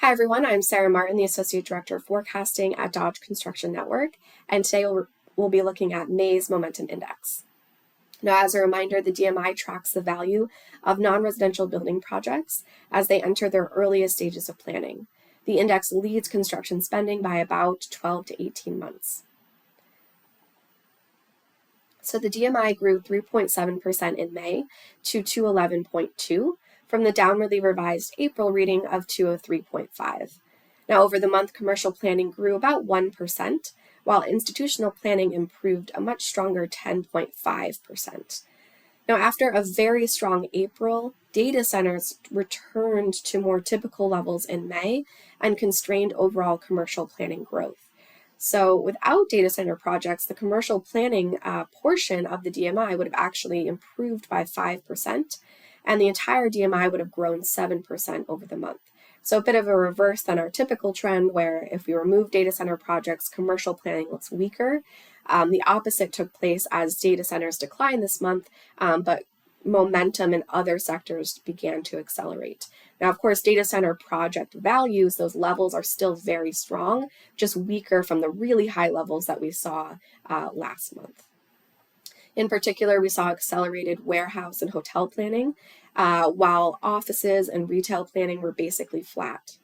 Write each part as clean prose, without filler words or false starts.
Hi everyone, I'm Sarah Martin, the Associate Director of Forecasting at Dodge Construction Network, and today we'll be looking at May's Momentum Index. Now, as a reminder, the DMI tracks the value of non-residential building projects as they enter their earliest stages of planning. The index leads construction spending by about 12 to 18 months. So the DMI grew 3.7% in May to 211.2 from the downwardly revised April reading of 203.5. Now, over the month, commercial planning grew about 1%, while institutional planning improved a much stronger 10.5%. Now, after a very strong April, data centers returned to more typical levels in May and constrained overall commercial planning growth. So without data center projects, the commercial planning portion of the DMI would have actually improved by 5%, and the entire DMI would have grown 7% over the month. So a bit of a reverse than our typical trend, where if we remove data center projects, commercial planning looks weaker. The opposite took place as data centers declined this month, but momentum in other sectors began to accelerate. Now, of course, data center project values, those levels are still very strong, just weaker from the really high levels that we saw last month. In particular, we saw accelerated warehouse and hotel planning, while offices and retail planning were basically flat.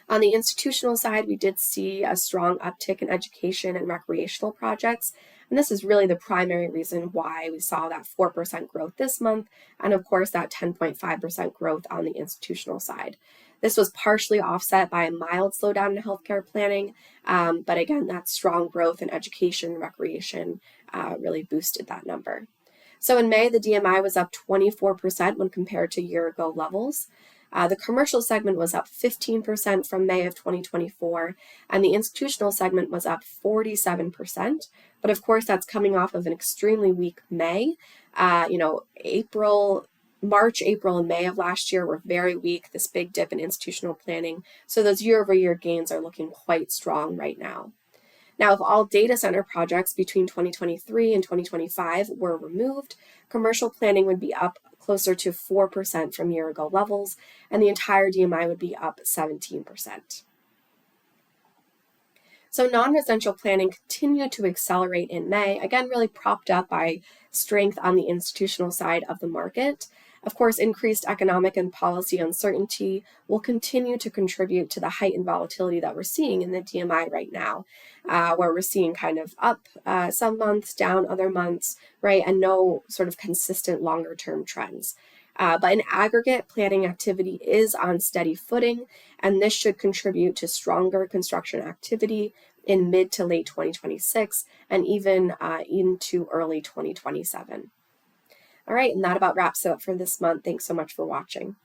On the institutional side, we did see a strong uptick in education and recreational projects, and this is really the primary reason why we saw that 4% growth this month, and of course that 10.5% growth on the institutional side. This was partially offset by a mild slowdown in healthcare planning, but again, that strong growth in education and recreation really boosted that number. So in May, the DMI was up 24% when compared to year-ago levels. The commercial segment was up 15% from May of 2024, and the institutional segment was up 47%. But of course, that's coming off of an extremely weak May. March, April, and May of last year were very weak, this big dip in institutional planning. So those year-over-year gains are looking quite strong right now. Now, if all data center projects between 2023 and 2025 were removed, commercial planning would be up closer to 4% from year-ago levels, and the entire DMI would be up 17%. So non-residential planning continued to accelerate in May, again, really propped up by strength on the institutional side of the market. Of course, increased economic and policy uncertainty will continue to contribute to the heightened volatility that we're seeing in the DMI right now, where we're seeing kind of up some months, down other months, right, and no sort of consistent longer-term trends. But in aggregate, planning activity is on steady footing, and this should contribute to stronger construction activity in mid to late 2026 and even into early 2027. All right, and that about wraps it up for this month. Thanks so much for watching.